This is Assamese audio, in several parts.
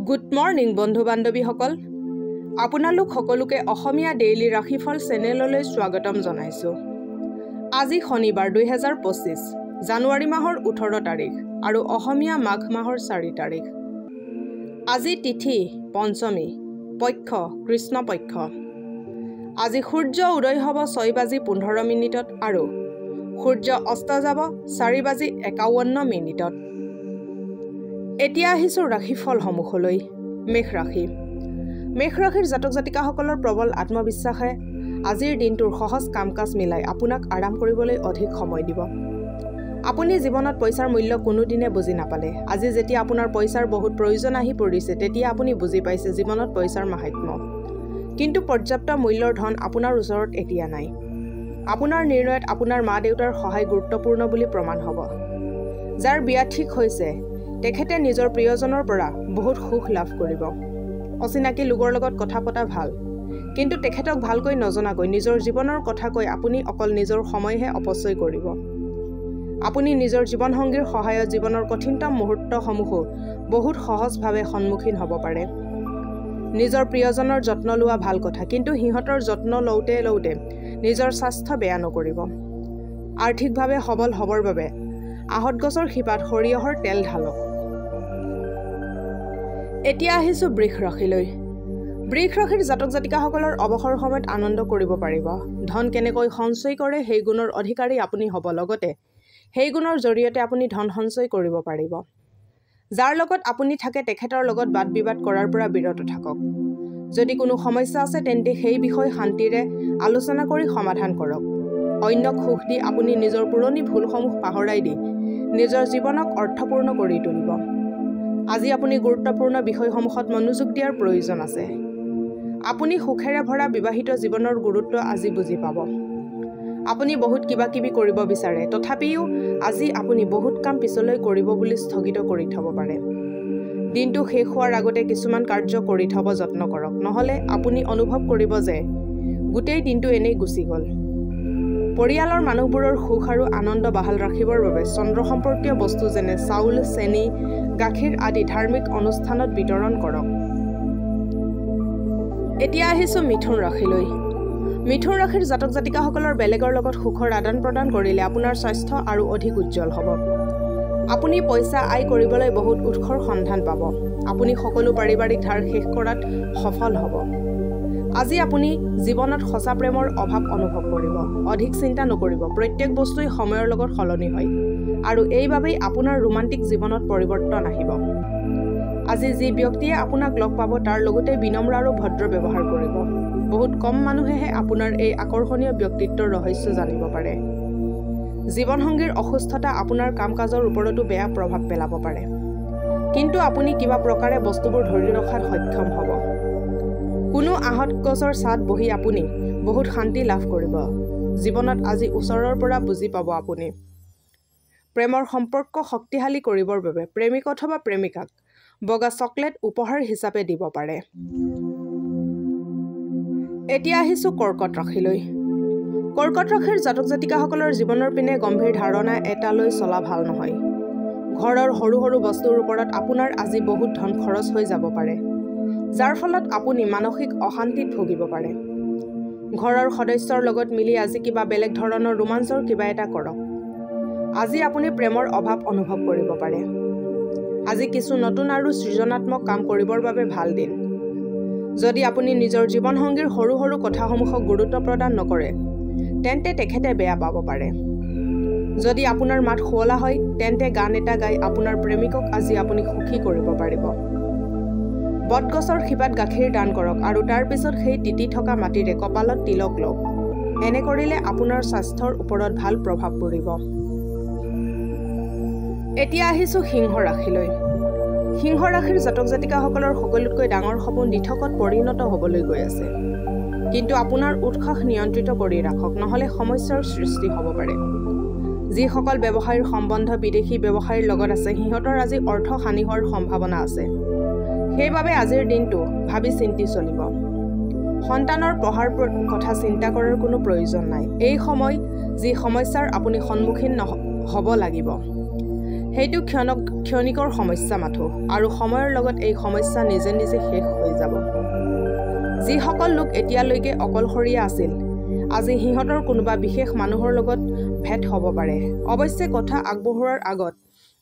গুড মৰ্নিং বন্ধু বান্ধৱীসকল, আপোনালোক সকলোকে অসমীয়া ডেইলি ৰাশিফল চেনেললৈ স্বাগতম জনাইছোঁ। আজি শনিবাৰ 2025 জানুৱাৰী মাহৰ 18 তাৰিখ আৰু অসমীয়া মাঘ মাহৰ 4 তাৰিখ। আজি তিথি পঞ্চমী, পক্ষ কৃষ্ণপক্ষ। আজি সূৰ্য উদয় হ'ব 6:15 আৰু সূৰ্য অস্ত যাব 4:51। এতিয়া আহিছোঁ ৰাশিফলসমূহলৈ। মেষ ৰাশি। মেষ ৰাশিৰ জাতক জাতিকাসকলৰ প্ৰবল আত্মবিশ্বাসে আজিৰ দিনটোৰ সহজ কাম কাজ মিলাই আপোনাক আৰাম কৰিবলৈ অধিক সময় দিব। আপুনি জীৱনত পইচাৰ মূল্য কোনোদিনে বুজি নাপালে। আজি যেতিয়া আপোনাৰ পইচাৰ বহুত প্ৰয়োজন আহি পৰিছে, তেতিয়া আপুনি বুজি পাইছে জীৱনত পইচাৰ মাহাত্ম্য। কিন্তু পৰ্যাপ্ত মূল্যৰ ধন আপোনাৰ ওচৰত এতিয়া নাই। আপোনাৰ নিৰ্ণয়ত আপোনাৰ মা দেউতাৰ সহায় গুৰুত্বপূৰ্ণ বুলি প্ৰমাণ হ'ব। যাৰ বিয়া ঠিক হৈছে তেখেতে নিজৰ প্ৰিয়জনৰ পৰা বহুত সুখ লাভ কৰিব। অচিনাকি লোকৰ লগত কথা পতা ভাল, কিন্তু তেখেতক ভালকৈ নজনাকৈ নিজৰ জীৱনৰ কথা কৈ আপুনি অকল নিজৰ সময়হে অপচয় কৰিব। আপুনি নিজৰ জীৱনসংগীৰ সহায়ত জীৱনৰ কঠিনতম মুহূৰ্তসমূহো বহুত সহজভাৱে সন্মুখীন হ'ব পাৰে। নিজৰ প্ৰিয়জনৰ যত্ন লোৱা ভাল কথা, কিন্তু সিহঁতৰ যত্ন লওঁতে নিজৰ স্বাস্থ্য বেয়া নকৰিব। আৰ্থিকভাৱে সবল হ'বৰ বাবে আহঁত গছৰ শিপাত সৰিয়হৰ তেল ঢালক। এতিয়া আহিছোঁ বৃষ ৰাশিলৈ। বৃষ ৰাশিৰ জাতক জাতিকাসকলৰ অৱসৰ সময়ত আনন্দ কৰিব পাৰিব। ধন কেনেকৈ সঞ্চয় কৰে সেই গুণৰ অধিকাৰী আপুনি হ'ব। লগতে সেই গুণৰ জৰিয়তে আপুনি ধন সঞ্চয় কৰিব পাৰিব। যাৰ লগত আপুনি থাকে তেখেতৰ লগত বাদ বিবাদ কৰাৰ পৰা বিৰত থাকক। যদি কোনো সমস্যা আছে তেন্তে সেই বিষয় শান্তিৰে আলোচনা কৰি সমাধান কৰক। অন্যক সুখ দি আপুনি নিজৰ পুৰণি ভুলসমূহ পাহৰাই দি নিজৰ জীৱনক অৰ্থপূৰ্ণ কৰি তুলিব। আজি আপুনি গুৰুত্বপূৰ্ণ বিষয়সমূহত মনোযোগ দিয়াৰ প্ৰয়োজন আছে। আপুনি সুখেৰে ভৰা বিবাহিত জীৱনৰ গুৰুত্ব আজি বুজি পাব। আপুনি বহুত কিবা কিবি কৰিব বিচাৰে, তথাপিও আজি আপুনি বহুত কাম পিছলৈ কৰিব বুলি স্থগিত কৰি থ'ব পাৰে। দিনটো শেষ হোৱাৰ আগতে কিছুমান কাৰ্য কৰি থ'ব যত্ন কৰক, নহ'লে আপুনি অনুভৱ কৰিব যে গোটেই দিনটো এনেই গুচি গ'ল। পৰিয়ালৰ মানুহবোৰৰ সুখ আৰু আনন্দ বাহাল ৰাখিবৰ বাবে চন্দ্ৰ সম্পৰ্কীয় বস্তু যেনে চাউল, চেনি, গাখীৰ আদি ধাৰ্মিক অনুষ্ঠানত বিতৰণ কৰক। এতিয়া আহিছোঁ মিথুন ৰাশিলৈ। মিথুন ৰাশিৰ জাতক জাতিকাসকলৰ বেলেগৰ লগত সুখৰ আদান প্ৰদান কৰিলে আপোনাৰ স্বাস্থ্য আৰু অধিক উজ্জ্বল হ'ব। আপুনি পইচা আয় কৰিবলৈ বহুত উৎসৰ সন্ধান পাব। আপুনি সকলো পাৰিবাৰিক ধাৰ শেষ কৰাত সফল হ'ব। আজি আপুনি জীৱনত সঁচা প্ৰেমৰ অভাৱ অনুভৱ কৰিব। অধিক চিন্তা নকৰিব। প্ৰত্যেক বস্তুৱেই সময়ৰ লগত সলনি হয় আৰু এইবাবেই আপোনাৰ ৰোমান্টিক জীৱনত পৰিৱৰ্তন আহিব। আজি যি ব্যক্তিয়ে আপোনাক লগ পাব তাৰ লগতে বিনম্ৰ আৰু ভদ্ৰ ব্যৱহাৰ কৰিব। বহুত কম মানুহেহে আপোনাৰ এই আকৰ্ষণীয় ব্যক্তিত্বৰ ৰহস্য জানিব পাৰে। জীৱনসংগীৰ অসুস্থতা আপোনাৰ কাম কাজৰ ওপৰতো বেয়া প্ৰভাৱ পেলাব পাৰে, কিন্তু আপুনি কিবা প্ৰকাৰে বস্তুবোৰ ধৰি ৰখাত সক্ষম হ'ব। কোনো আহঁত গছৰ ছাঁত বহি আপুনি বহুত শান্তি লাভ কৰিব। জীৱনত আজি ওচৰৰ পৰা বুজি পাব আপুনি। প্ৰেমৰ সম্পৰ্ক শক্তিশালী কৰিবৰ বাবে প্ৰেমিক অথবা প্ৰেমিকাক বগা চকলেট উপহাৰ হিচাপে দিব পাৰে। এতিয়া আহিছোঁ কৰ্কট ৰাশিলৈ। কৰ্কট ৰাশিৰ জাতক জাতিকাসকলৰ জীৱনৰ পিনে গম্ভীৰ ধাৰণা এটালৈ চলা ভাল নহয়। ঘৰৰ সৰু সৰু বস্তুৰ ওপৰত আপোনাৰ আজি বহুত ধন খৰচ হৈ যাব পাৰে, যাৰ ফলত আপুনি মানসিক অশান্তিত ভুগিব পাৰে। ঘৰৰ সদস্যৰ লগত মিলি আজি কিবা বেলেগ ধৰণৰ ৰোমাঞ্চৰ কিবা এটা কৰক। আজি আপুনি প্ৰেমৰ অভাৱ অনুভৱ কৰিব পাৰে। আজি কিছু নতুন আৰু সৃজনাত্মক কাম কৰিবৰ বাবে ভাল দিন। যদি আপুনি নিজৰ জীৱনসংগীৰ সৰু সৰু কথাসমূহক গুৰুত্ব প্ৰদান নকৰে তেন্তে তেখেতে বেয়া পাব পাৰে। যদি আপোনাৰ মাত শুৱলা হয় তেন্তে গান এটা গাই আপোনাৰ প্ৰেমিকক আজি আপুনি সুখী কৰিব পাৰিব। বটগছৰ শিপাত গাখীৰ দান কৰক আৰু তাৰ পিছত সেই তিতি থকা মাটিৰে কপালত তিলক লওক। এনে কৰিলে আপোনাৰ স্বাস্থ্যৰ ওপৰত ভাল প্ৰভাৱ পৰিব। এতিয়া আহিছোঁ সিংহ ৰাশিলৈ। সিংহ ৰাশিৰ জাতক জাতিকাসকলৰ সকলোতকৈ ডাঙৰ সপোন দিঠকত পৰিণত হ'বলৈ গৈ আছে, কিন্তু আপোনাৰ উৎসাহ নিয়ন্ত্ৰিত কৰি ৰাখক, নহ'লে সমস্যাৰ সৃষ্টি হ'ব পাৰে। যিসকল ব্যৱসায়ীৰ সম্বন্ধ বিদেশী ব্যৱসায়ীৰ লগত আছে সিহঁতৰ আজি অৰ্থ হানি হোৱাৰ সম্ভাৱনা আছে। সেইবাবে আজিৰ দিনটো ভাবি চিন্তি চলিব। সন্তানৰ পঢ়াৰ কথা চিন্তা কৰাৰ কোনো প্ৰয়োজন নাই। এই সময় যি সমস্যাৰ আপুনি সন্মুখীন হ'ব লাগিব সেইটো ক্ষণিকৰ সমস্যা মাথো আৰু সময়ৰ লগত এই সমস্যা নিজে নিজে শেষ হৈ যাব। যিসকল লোক এতিয়ালৈকে অকলশৰীয়া আছিল, আজি সিহঁতৰ কোনোবা বিশেষ মানুহৰ লগত ভেট হ'ব পাৰে। অৱশ্যে কথা আগবঢ়োৱাৰ আগত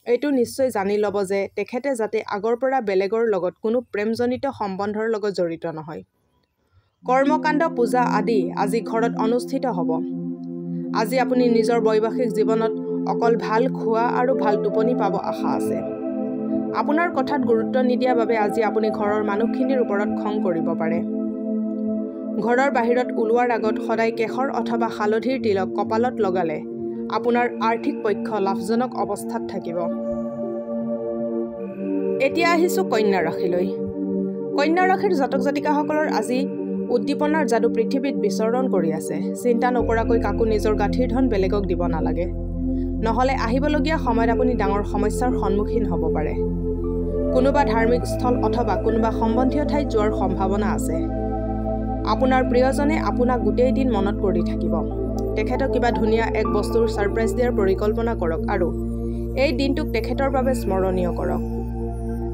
এইটো নিশ্চয় জানি ল'ব যে তেখেতে যাতে আগৰ পৰা বেলেগৰ লগত কোনো প্ৰেমজনিত সম্বন্ধৰ লগত জড়িত নহয়। কৰ্মকাণ্ড পূজা আদি আজি ঘৰত অনুষ্ঠিত হ'ব। আজি আপুনি নিজৰ বৈবাহিক জীৱনত অকল ভাল খোৱা আৰু ভাল টোপনি পাব আশা আছে। আপোনাৰ কথাত গুৰুত্ব নিদিয়া বাবে আজি আপুনি ঘৰৰ মানুহখিনিৰ ওপৰত খং কৰিব পাৰে। ঘৰৰ বাহিৰত ওলোৱাৰ আগত সদায় কেশৰ অথবা হালধিৰ তিলক কপালত লগালে আপোনাৰ আৰ্থিক পক্ষ লাভজনক অৱস্থাত থাকিব। এতিয়া আহিছোঁ কন্যা ৰাশিলৈ। কন্যা ৰাশিৰ জাতক জাতিকাসকলৰ আজি উদ্দীপনাৰ যাদু পৃথিৱীত বিচৰণ কৰি আছে। চিন্তা নকৰাকৈ কাকো নিজৰ গাঁঠিৰ ধন বেলেগক দিব নালাগে, নহ'লে আহিবলগীয়া সময়ত আপুনি ডাঙৰ সমস্যাৰ সন্মুখীন হ'ব পাৰে। কোনোবা ধাৰ্মিক স্থল অথবা কোনোবা সম্বন্ধীয় ঠাইত যোৱাৰ সম্ভাৱনা আছে। আপোনাৰ প্ৰিয়জনে আপোনাক গোটেই দিন মনত কৰি থাকিব। তেখেতক কিবা ধুনীয়া এক বস্তুৰ ছাৰপ্ৰাইজ দিয়াৰ পৰিকল্পনা কৰক আৰু এই দিনটোক তেখেতৰ বাবে স্মৰণীয় কৰক।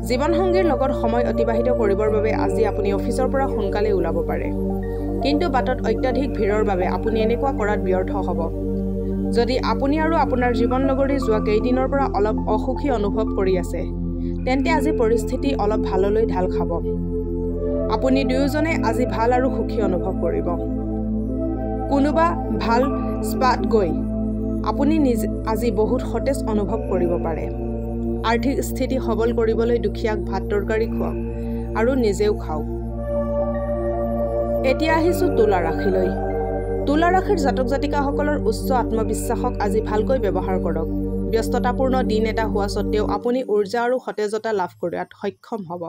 জীৱনসংগীৰ লগত সময় অতিবাহিত কৰিবৰ বাবে আজি আপুনি অফিচৰ পৰা সোনকালে ওলাব পাৰে, কিন্তু বাটত অত্যাধিক ভিৰৰ বাবে আপুনি এনেকুৱা কৰাত ব্যৰ্থ হ'ব। যদি আপুনি আৰু আপোনাৰ জীৱননগৰী যোৱা কেইদিনৰ পৰা অলপ অসুখী অনুভৱ কৰি আছে, তেন্তে আজি পৰিস্থিতি অলপ ভাললৈ ঢাল খাব। আপুনি দুয়োজনে আজি ভাল আৰু সুখী অনুভৱ কৰিব। কোনোবা ভাল স্পাত গৈ আপুনি আজি বহুত সতেজ অনুভৱ কৰিব পাৰে। আৰ্থিক স্থিতি সবল কৰিবলৈ দুখীয়াক ভাত তৰকাৰী খুৱাওক আৰু নিজেও খাওক। এতিয়া আহিছোঁ তুলা ৰাশিলৈ। তুলা ৰাশিৰ জাতক জাতিকাসকলৰ উচ্চ আত্মবিশ্বাসক আজি ভালকৈ ব্যৱহাৰ কৰক। ব্যস্ততাপূৰ্ণ দিন এটা হোৱা স্বত্বেও আপুনি উৰ্জা আৰু সতেজতা লাভ কৰাত সক্ষম হ'ব।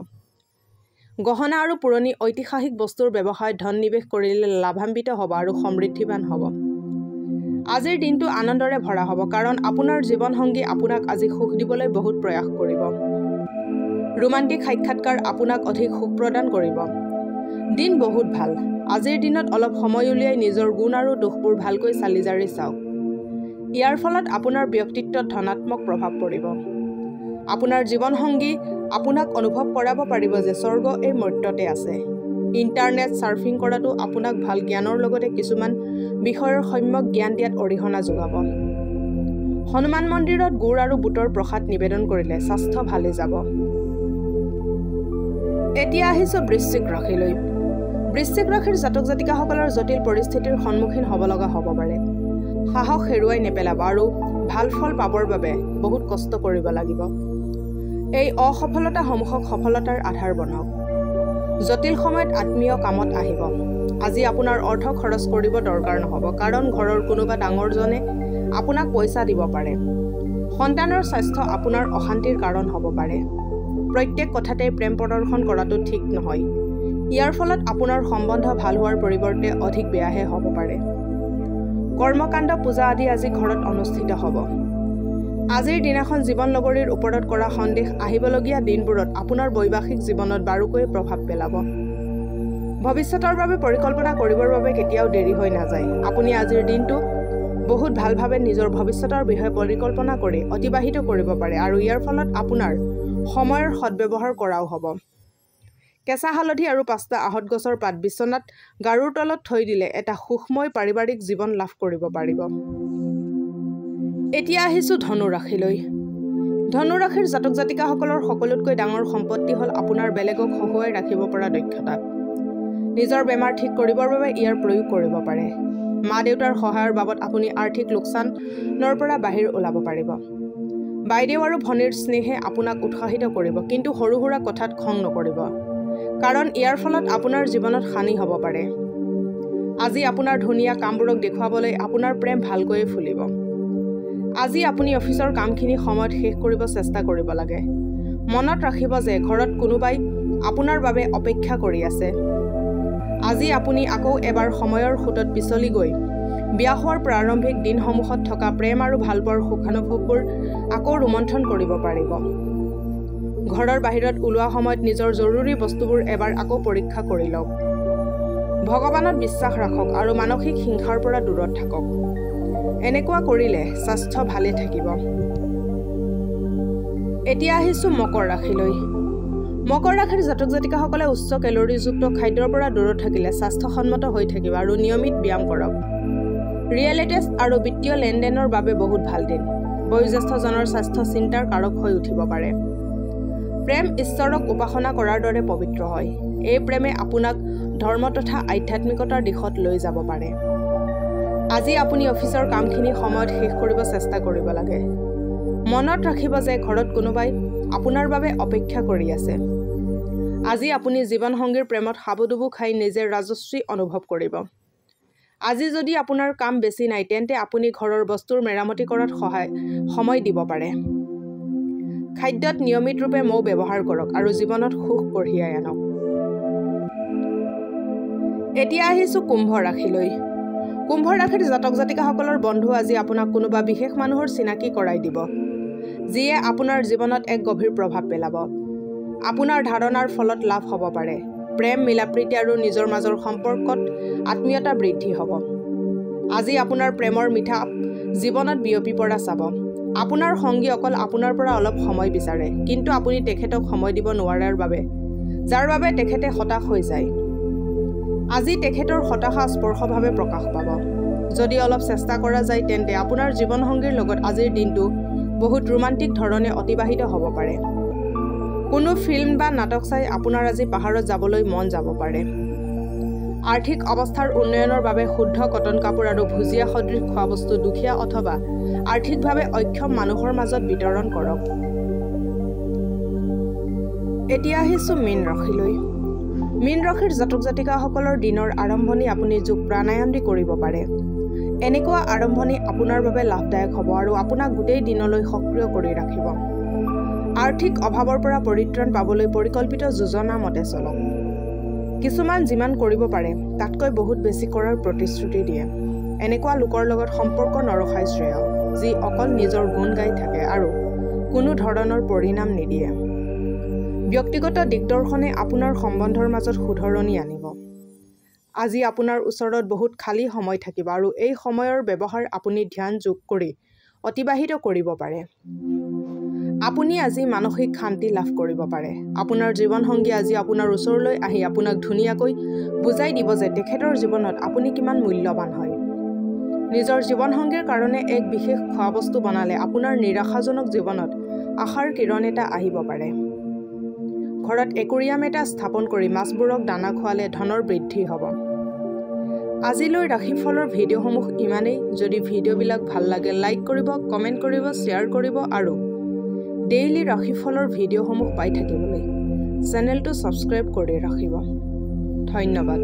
গহনা আৰু পুৰণি ঐতিহাসিক বস্তুৰ ব্যৱসায়ত ধন নিৱেশ কৰিলে লাভান্বিত হ'ব আৰু সমৃদ্ধিৱান হ'ব। আজিৰ দিনটো আনন্দৰে ভৰা হ'ব, কাৰণ আপোনাৰ জীৱনসংগী আপোনাক আজি সুখ দিবলৈ বহুত প্ৰয়াস কৰিব। ৰোমান্টিক সাক্ষাৎকাৰ আপোনাক অধিক সুখ প্ৰদান কৰিব। দিন বহুত ভাল। আজিৰ দিনত অলপ সময় উলিয়াই নিজৰ গুণ আৰু দোষবোৰ ভালকৈ চালি জাৰি চাওক। ইয়াৰ ফলত আপোনাৰ ব্যক্তিত্বত ধনাত্মক প্ৰভাৱ পৰিব। আপোনাৰ জীৱনসংগী আপোনাক অনুভৱ কৰাব পাৰিব যে স্বৰ্গ এই মৰ্ত্যতে আছে। ইণ্টাৰনেট ছাৰ্ফিং কৰাটো আপোনাক ভাল জ্ঞানৰ লগতে কিছুমান বিষয়ৰ সম্যক জ্ঞান দিয়াত অৰিহণা যোগাব। হনুমান মন্দিৰত গুড় আৰু বুটৰ প্ৰসাদ নিবেদন কৰিলে স্বাস্থ্য ভালে যাব। এতিয়া আহিছোঁ বৃশ্চিক ৰাশিলৈ। বৃশ্চিক ৰাশিৰ জাতক জাতিকাসকলৰ জটিল পৰিস্থিতিৰ সন্মুখীন হ'ব লগা হ'ব পাৰে। সাহস হেৰুৱাই নেপেলাব আৰু ভাল ফল পাবৰ বাবে বহুত কষ্ট কৰিব লাগিব। এই অসফলতাসমূহক সফলতাৰ আধাৰ বনাওক। জটিল সময়ত আত্মীয় কামত আহিব। আজি আপোনাৰ অৰ্থ খৰচ কৰিব দৰকাৰ নহ'ব, কাৰণ ঘৰৰ কোনোবা ডাঙৰজনে আপোনাক পইচা দিব পাৰে। সন্তানৰ স্বাস্থ্য আপোনাৰ অশান্তিৰ কাৰণ হ'ব পাৰে। প্ৰত্যেক কথাতে প্ৰেম প্ৰদৰ্শন কৰাটো ঠিক নহয়। ইয়াৰ ফলত আপোনাৰ সম্বন্ধ ভাল হোৱাৰ পৰিৱৰ্তে অধিক বেয়াহে হ'ব পাৰে। কৰ্মকাণ্ড পূজা আদি আজি ঘৰত অনুষ্ঠিত হ'ব। আজিৰ দিনাখন জীৱন নগৰীৰ ওপৰত কৰা সন্দেহ আহিবলগীয়া দিনবোৰত আপোনাৰ বৈবাহিক জীৱনত বাৰুকৈ প্ৰভাৱ পেলাব। ভৱিষ্যতৰ বাবে পৰিকল্পনা কৰিবৰ বাবে কেতিয়াও দেৰি হৈ নাযায়। আপুনি আজিৰ দিনটো বহুত ভালভাৱে নিজৰ ভৱিষ্যতৰ বিষয়ে পৰিকল্পনা কৰি অতিবাহিত কৰিব পাৰে আৰু ইয়াৰ ফলত আপোনাৰ সময়ৰ সদ্ব্যৱহাৰ কৰাও হ'ব। কেঁচা হালধি আৰু 5টা আহঁত গছৰ পাত বিচনাত গাৰুৰ তলত থৈ দিলে এটা সুখময় পাৰিবাৰিক জীৱন লাভ কৰিব পাৰিব। এতিয়া আহিছোঁ ধনু ৰাশিলৈ। ধনু ৰাশিৰ জাতক জাতিকাসকলৰ সকলোতকৈ ডাঙৰ সম্পত্তি হ'ল আপোনাৰ বেলেগক হহুৱাই ৰাখিব পৰা দক্ষতা। নিজৰ বেমাৰ ঠিক কৰিবৰ বাবে ইয়াৰ প্ৰয়োগ কৰিব পাৰে। মা দেউতাৰ সহায়ৰ বাবদ আপুনি আৰ্থিক লোকচানৰ পৰা বাহিৰ ওলাব পাৰিব। বাইদেউ আৰু ভনীৰ স্নেহে আপোনাক উৎসাহিত কৰিব, কিন্তু সৰু সুৰা কথাত খং নকৰিব, কাৰণ ইয়াৰ ফলত আপোনাৰ জীৱনত হানি হ'ব পাৰে। আজি আপোনাৰ ধুনীয়া কামবোৰক দেখুৱাবলৈ আপোনাৰ প্ৰেম ভালকৈয়ে ফুলিব। আজি আপুনি অফিচৰ কামখিনি সময়ত শেষ কৰিব চেষ্টা কৰিব লাগে। মনত ৰাখিব যে ঘৰত কোনোবাই আপোনাৰ বাবে অপেক্ষা কৰি আছে। আজি আপুনি আকৌ এবাৰ সময়ৰ সোঁতত পিছলি গৈ বিয়া হোৱাৰ প্ৰাৰম্ভিক দিনসমূহত থকা প্ৰেম আৰু ভালপোৱাৰ সুখানুভৱবোৰ আকৌ ৰোমন্থন কৰিব পাৰিব। ঘৰৰ বাহিৰত ওলোৱা সময়ত নিজৰ জৰুৰী বস্তুবোৰ এবাৰ আকৌ পৰীক্ষা কৰি লওক। ভগৱানত বিশ্বাস ৰাখক আৰু মানসিক হিংসাৰ পৰা দূৰত থাকক। এনেকুৱা কৰিলে স্বাস্থ্য ভালে থাকিব। এতিয়া আহিছোঁ মকৰ ৰাশিলৈ। মকৰ ৰাশিৰ জাতক জাতিকাসকলে উচ্চ কেলৰিযুক্ত খাদ্যৰ পৰা দূৰত থাকিলে স্বাস্থ্যসন্মত হৈ থাকিব আৰু নিয়মিত ব্যায়াম কৰক। ৰিয়েল এষ্টেট আৰু বিত্তীয় লেনদেনৰ বাবে বহুত ভাল দিন। বয়োজ্যেষ্ঠজনৰ স্বাস্থ্য চিন্তাৰ কাৰক হৈ উঠিব পাৰে। প্ৰেম ঈশ্বৰক উপাসনা কৰাৰ দৰে পবিত্ৰ হয়। এই প্ৰেমে আপোনাক ধৰ্ম তথা আধ্যাত্মিকতাৰ দিশত লৈ যাব পাৰে। আজি আপুনি অফিচৰ কামখিনি সময়ত শেষ কৰিব চেষ্টা কৰিব লাগে। মনত ৰাখিব যে ঘৰত কোনোবাই আপোনাৰ বাবে অপেক্ষা কৰি আছে। আজি আপুনি জীৱনসংগীৰ প্ৰেমত হাবুডুবু খাই নিজে ৰাজশ্ৰী অনুভৱ কৰিব। আজি যদি আপোনাৰ কাম বেছি নাই তেন্তে আপুনি ঘৰৰ বস্তুৰ মেৰামতি কৰাত সময় দিব পাৰে। খাদ্যত নিয়মিত ৰূপে মৌ ব্যৱহাৰ কৰক আৰু জীৱনত সুখ কঢ়িয়াই আনক। এতিয়া আহিছোঁ কুম্ভ ৰাশিলৈ। কুম্ভ ৰাশিৰ জাতক জাতিকাসকলৰ বন্ধু আজি আপোনাক কোনোবা বিশেষ মানুহৰ চিনাকি কৰাই দিব, যিয়ে আপোনাৰ জীৱনত এক গভীৰ প্ৰভাৱ পেলাব। আপোনাৰ ধাৰণাৰ ফলত লাভ হ'ব পাৰে। প্ৰেম, মিলাপ্ৰীতি আৰু নিজৰ মাজৰ সম্পৰ্কত আত্মীয়তা বৃদ্ধি হ'ব। আজি আপোনাৰ প্ৰেমৰ মিঠা জীৱনত বিয়পি পৰা চাব। আপোনাৰ সংগী অকল আপোনাৰ পৰা অলপ সময় বিচাৰে, কিন্তু আপুনি তেখেতক সময় দিব নোৱাৰাৰ বাবে, যাৰ বাবে তেখেতে হতাশ হৈ যায়। আজি তেখেতৰ হতাশা স্পৰ্শভাৱে প্ৰকাশ পাব। যদি অলপ চেষ্টা কৰা যায় তেন্তে আপোনাৰ জীৱনসংগীৰ লগত আজিৰ দিনটো বহুত ৰোমান্টিক ধৰণে অতিবাহিত হ'ব পাৰে। কোনো ফিল্ম বা নাটক চাই আপোনাৰ আজি পাহাৰত যাবলৈ মন যাব পাৰে। আৰ্থিক অৱস্থাৰ উন্নয়নৰ বাবে শুদ্ধ কটন কাপোৰ আৰু ভুজিয়া সদৃশ খোৱাবস্তু দুখীয়া অথবা আৰ্থিকভাৱে অক্ষম মানুহৰ মাজত বিতৰণ কৰক। এতিয়া আহিছোঁ মীন ৰাশিলৈ। মীন ৰাশিৰ জাতক জাতিকাসকলৰ দিনৰ আৰম্ভণি আপুনি যোগ প্ৰাণায়াম দি কৰিব পাৰে। এনেকুৱা আৰম্ভণি আপোনাৰ বাবে লাভদায়ক হ'ব আৰু আপোনাক গোটেই দিনলৈ সক্ৰিয় কৰি ৰাখিব। আৰ্থিক অভাৱৰ পৰা পৰিত্ৰাণ পাবলৈ পৰিকল্পিত যোজনা মতে চলক। কিছুমান যিমান কৰিব পাৰে তাতকৈ বহুত বেছি কৰাৰ প্ৰতিশ্ৰুতি দিয়ে। এনেকুৱা লোকৰ লগত সম্পৰ্ক নৰখাই শ্ৰেয়, যি অকল নিজৰ গুণ গাই থাকে আৰু কোনো ধৰণৰ পৰিণাম নিদিয়ে। ব্যক্তিগত দিগদৰ্শনে আপোনাৰ সম্বন্ধৰ মাজত শুধৰণি আনিব। আজি আপোনাৰ ওচৰত বহুত খালী সময় থাকিব আৰু এই সময়ৰ ব্যৱহাৰ আপুনি ধ্যান যোগ কৰি অতিবাহিত কৰিব পাৰে। আপুনি আজি মানসিক শান্তি লাভ কৰিব পাৰে। আপোনাৰ জীৱনসংগী আজি আপোনাৰ ওচৰলৈ আহি আপোনাক ধুনীয়াকৈ বুজাই দিব যে তেখেতৰ জীৱনত আপুনি কিমান মূল্যৱান হয়। নিজৰ জীৱনসংগীৰ কাৰণে এক বিশেষ খোৱাবস্তু বনালে আপোনাৰ নিৰাশাজনক জীৱনত আশাৰ কিৰণ এটা আহিব পাৰে। ঘৰত একুৰিয়াম এটা স্থাপন কৰি মাছবোৰক দানা খোৱালে ধনৰ বৃদ্ধি হ'ব। আজিলৈ ৰাশিফলৰ ভিডিঅ'সমূহ ইমানেই। যদি ভিডিঅ'বিলাক ভাল লাগে লাইক কৰিব, কমেণ্ট কৰিব, শ্বেয়াৰ কৰিব আৰু ডেইলি ৰাশিফলৰ ভিডিঅ'সমূহ পাই থাকিবলৈ চেনেলটো ছাবস্ক্ৰাইব কৰি ৰাখিব। ধন্যবাদ।